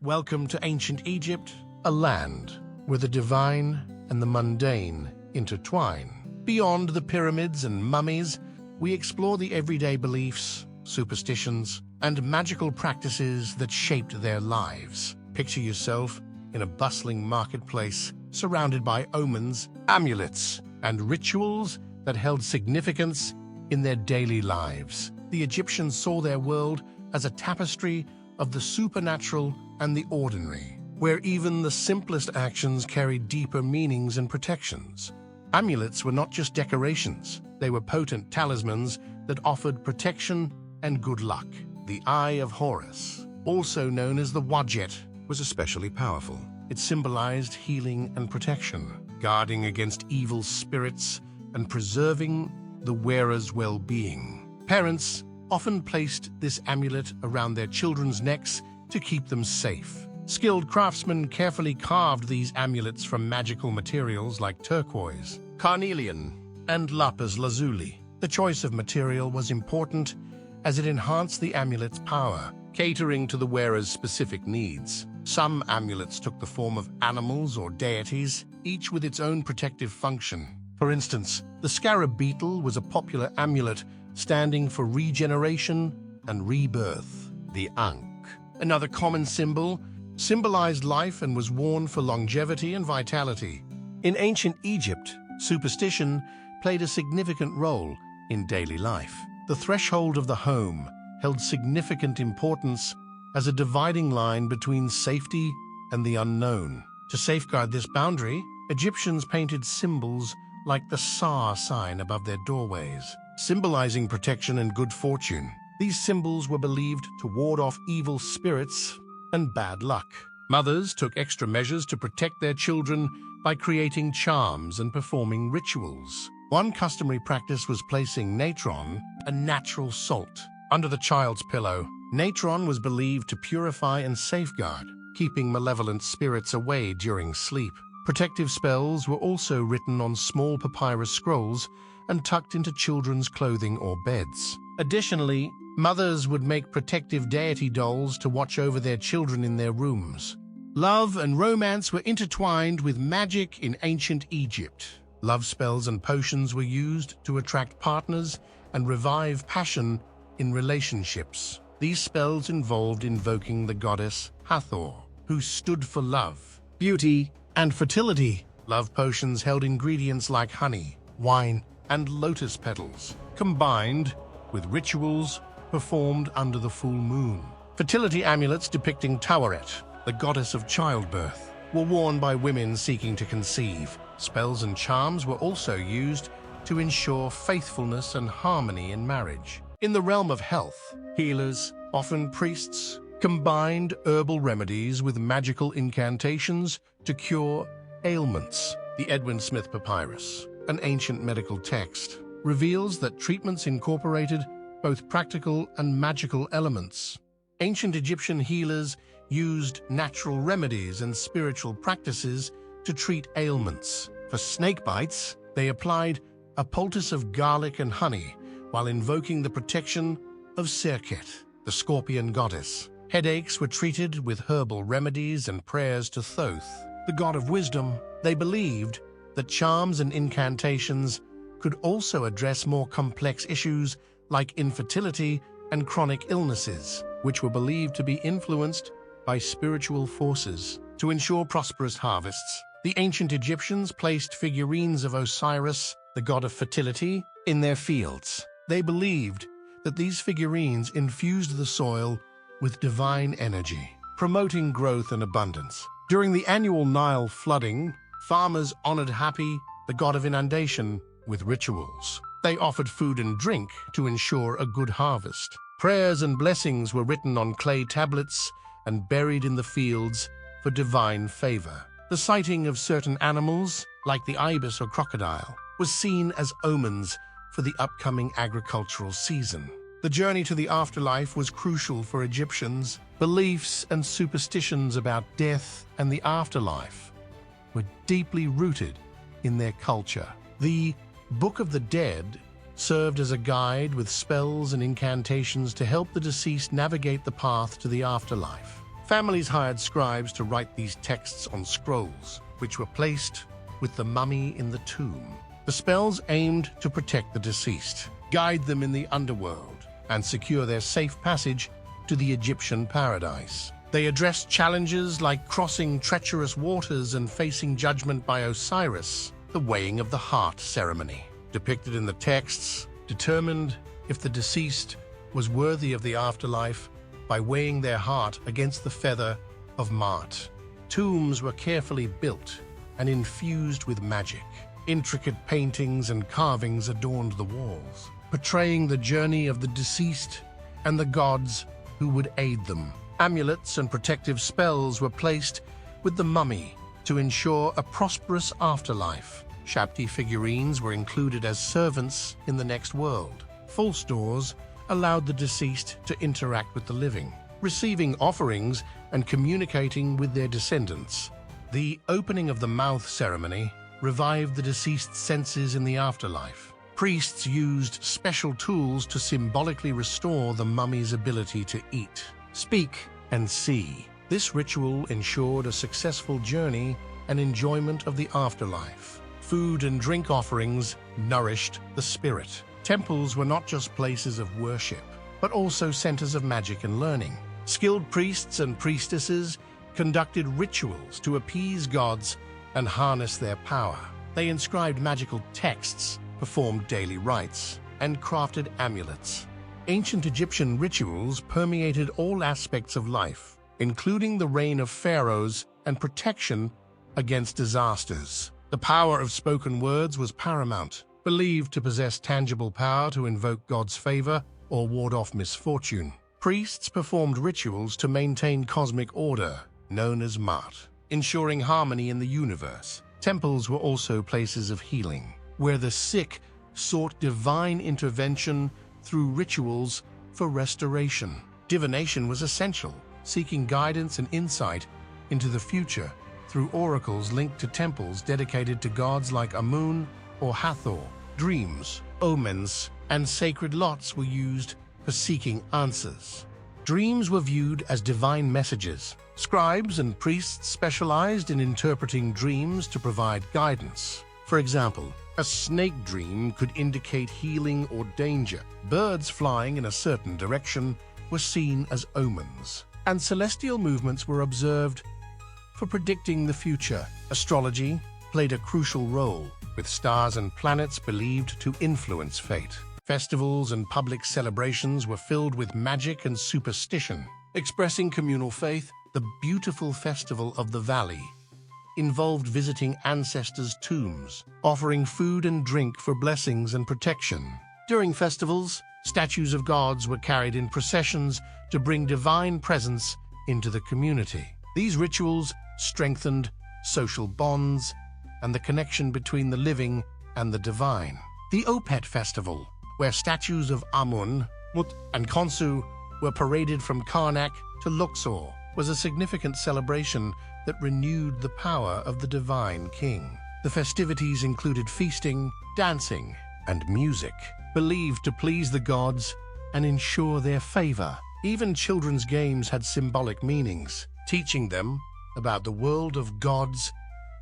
Welcome to ancient Egypt, a land where the divine and the mundane intertwine. Beyond the pyramids and mummies, we explore the everyday beliefs, superstitions, and magical practices that shaped their lives. Picture yourself in a bustling marketplace surrounded by omens, amulets, and rituals that held significance in their daily lives. The Egyptians saw their world as a tapestry of the supernatural and the ordinary, where even the simplest actions carried deeper meanings and protections. Amulets were not just decorations, they were potent talismans that offered protection and good luck. The Eye of Horus, also known as the Wadjet, was especially powerful. It symbolized healing and protection, guarding against evil spirits and preserving the wearer's well-being. Parents often placed this amulet around their children's necks to keep them safe. Skilled craftsmen carefully carved these amulets from magical materials like turquoise, carnelian, and lapis lazuli. The choice of material was important as it enhanced the amulet's power, catering to the wearer's specific needs. Some amulets took the form of animals or deities, each with its own protective function. For instance, the scarab beetle was a popular amulet standing for regeneration and rebirth. The ankh, another common symbol, symbolized life and was worn for longevity and vitality. In ancient Egypt, superstition played a significant role in daily life. The threshold of the home held significant importance as a dividing line between safety and the unknown. To safeguard this boundary, Egyptians painted symbols like the Sar sign above their doorways, symbolizing protection and good fortune. These symbols were believed to ward off evil spirits and bad luck. Mothers took extra measures to protect their children by creating charms and performing rituals. One customary practice was placing natron, a natural salt, under the child's pillow. Natron was believed to purify and safeguard, keeping malevolent spirits away during sleep. Protective spells were also written on small papyrus scrolls and tucked into children's clothing or beds. Additionally, mothers would make protective deity dolls to watch over their children in their rooms. Love and romance were intertwined with magic in ancient Egypt. Love spells and potions were used to attract partners and revive passion in relationships. These spells involved invoking the goddess Hathor, who stood for love, beauty, and fertility. Love potions held ingredients like honey, wine, and lotus petals, combined with rituals performed under the full moon. Fertility amulets depicting Taweret, the goddess of childbirth, were worn by women seeking to conceive. Spells and charms were also used to ensure faithfulness and harmony in marriage. In the realm of health, healers, often priests, combined herbal remedies with magical incantations to cure ailments. The Edwin Smith Papyrus, an ancient medical text, reveals that treatments incorporated both practical and magical elements. Ancient Egyptian healers used natural remedies and spiritual practices to treat ailments. For snake bites, they applied a poultice of garlic and honey while invoking the protection of Serket, the scorpion goddess. Headaches were treated with herbal remedies and prayers to Thoth, the god of wisdom. They believed that charms and incantations could also address more complex issues like infertility and chronic illnesses, which were believed to be influenced by spiritual forces. To ensure prosperous harvests, the ancient Egyptians placed figurines of Osiris, the god of fertility, in their fields. They believed that these figurines infused the soil with divine energy, promoting growth and abundance. During the annual Nile flooding, farmers honored Hapi, the god of inundation, with rituals. They offered food and drink to ensure a good harvest. Prayers and blessings were written on clay tablets and buried in the fields for divine favor. The sighting of certain animals, like the ibis or crocodile, was seen as omens for the upcoming agricultural season. The journey to the afterlife was crucial for Egyptians. Beliefs and superstitions about death and the afterlife were deeply rooted in their culture. The Book of the Dead served as a guide with spells and incantations to help the deceased navigate the path to the afterlife. Families hired scribes to write these texts on scrolls, which were placed with the mummy in the tomb. The spells aimed to protect the deceased, guide them in the underworld, and secure their safe passage to the Egyptian paradise. They addressed challenges like crossing treacherous waters and facing judgment by Osiris. The weighing of the heart ceremony, depicted in the texts, determined if the deceased was worthy of the afterlife by weighing their heart against the feather of Ma'at. Tombs were carefully built and infused with magic. Intricate paintings and carvings adorned the walls, portraying the journey of the deceased and the gods who would aid them. Amulets and protective spells were placed with the mummy to ensure a prosperous afterlife. Shabti figurines were included as servants in the next world. False doors allowed the deceased to interact with the living, receiving offerings and communicating with their descendants. The opening of the mouth ceremony revived the deceased's senses in the afterlife. Priests used special tools to symbolically restore the mummy's ability to eat, speak, and see. This ritual ensured a successful journey and enjoyment of the afterlife. Food and drink offerings nourished the spirit. Temples were not just places of worship, but also centers of magic and learning. Skilled priests and priestesses conducted rituals to appease gods and harness their power. They inscribed magical texts, performed daily rites, and crafted amulets. Ancient Egyptian rituals permeated all aspects of life, including the reign of pharaohs and protection against disasters. The power of spoken words was paramount, believed to possess tangible power to invoke God's favor or ward off misfortune. Priests performed rituals to maintain cosmic order, known as Ma'at, ensuring harmony in the universe. Temples were also places of healing, where the sick sought divine intervention through rituals for restoration. Divination was essential, seeking guidance and insight into the future through oracles linked to temples dedicated to gods like Amun or Hathor. Dreams, omens, and sacred lots were used for seeking answers. Dreams were viewed as divine messages. Scribes and priests specialized in interpreting dreams to provide guidance. For example, a snake dream could indicate healing or danger. Birds flying in a certain direction were seen as omens, and celestial movements were observed for predicting the future. Astrology played a crucial role, with stars and planets believed to influence fate. Festivals and public celebrations were filled with magic and superstition. Expressing communal faith, the beautiful Festival of the Valley involved visiting ancestors' tombs, offering food and drink for blessings and protection. During festivals, statues of gods were carried in processions to bring divine presence into the community. These rituals strengthened social bonds and the connection between the living and the divine. The Opet Festival, where statues of Amun, Mut, and Khonsu were paraded from Karnak to Luxor, was a significant celebration that renewed the power of the divine king. The festivities included feasting, dancing, and music, believed to please the gods and ensure their favor. Even children's games had symbolic meanings, teaching them about the world of gods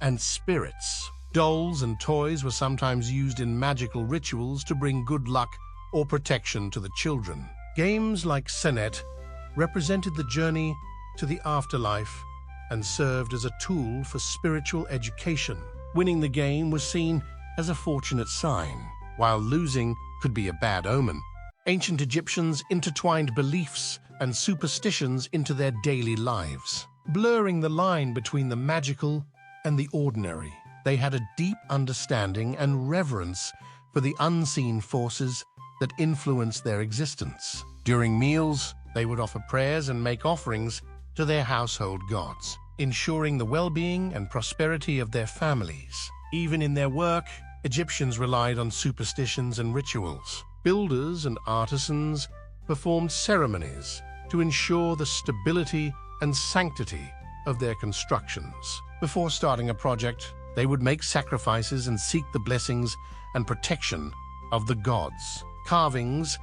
and spirits. Dolls and toys were sometimes used in magical rituals to bring good luck or protection to the children. Games like Senet represented the journey to the afterlife and served as a tool for spiritual education. Winning the game was seen as a fortunate sign, while losing could be a bad omen. Ancient Egyptians intertwined beliefs and superstitions into their daily lives, blurring the line between the magical and the ordinary. They had a deep understanding and reverence for the unseen forces that influenced their existence. During meals, they would offer prayers and make offerings to their household gods, ensuring the well-being and prosperity of their families. Even in their work, Egyptians relied on superstitions and rituals. Builders and artisans performed ceremonies to ensure the stability and sanctity of their constructions. Before starting a project, they would make sacrifices and seek the blessings and protection of the gods. Carvings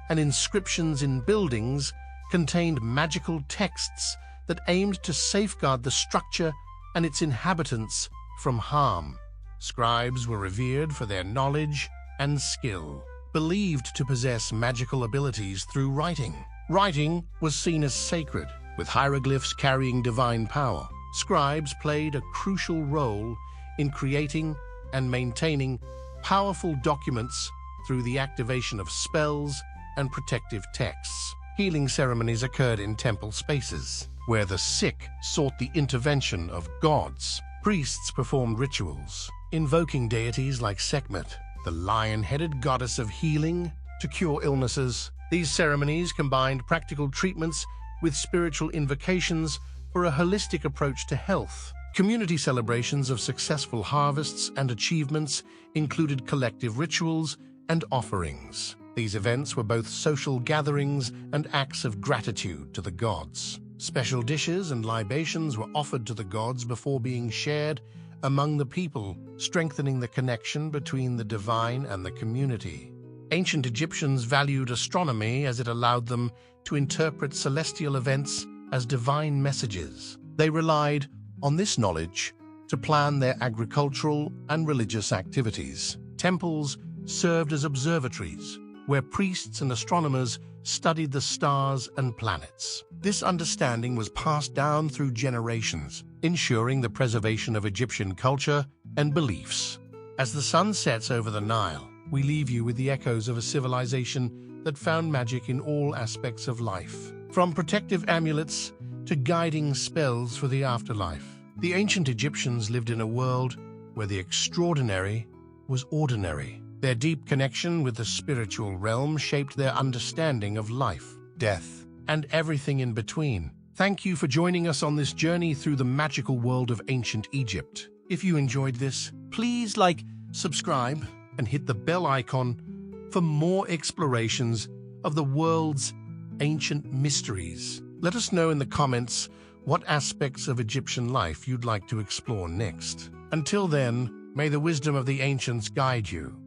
and inscriptions in buildings contained magical texts that aimed to safeguard the structure and its inhabitants from harm. Scribes were revered for their knowledge and skill, believed to possess magical abilities through writing. Writing was seen as sacred, with hieroglyphs carrying divine power. Scribes played a crucial role in creating and maintaining powerful documents through the activation of spells and protective texts. Healing ceremonies occurred in temple spaces, where the sick sought the intervention of gods. Priests performed rituals, invoking deities like Sekhmet, the lion-headed goddess of healing, to cure illnesses. These ceremonies combined practical treatments with spiritual invocations for a holistic approach to health. Community celebrations of successful harvests and achievements included collective rituals and offerings. These events were both social gatherings and acts of gratitude to the gods. Special dishes and libations were offered to the gods before being shared among the people, strengthening the connection between the divine and the community. Ancient Egyptians valued astronomy as it allowed them to interpret celestial events as divine messages. They relied on this knowledge to plan their agricultural and religious activities. Temples served as observatories, where priests and astronomers studied the stars and planets. This understanding was passed down through generations, ensuring the preservation of Egyptian culture and beliefs. As the sun sets over the Nile, we leave you with the echoes of a civilization that found magic in all aspects of life. From protective amulets to guiding spells for the afterlife, the ancient Egyptians lived in a world where the extraordinary was ordinary. Their deep connection with the spiritual realm shaped their understanding of life, death, and everything in between. Thank you for joining us on this journey through the magical world of ancient Egypt. If you enjoyed this, please like, subscribe, and hit the bell icon for more explorations of the world's ancient mysteries. Let us know in the comments what aspects of Egyptian life you'd like to explore next. Until then, may the wisdom of the ancients guide you.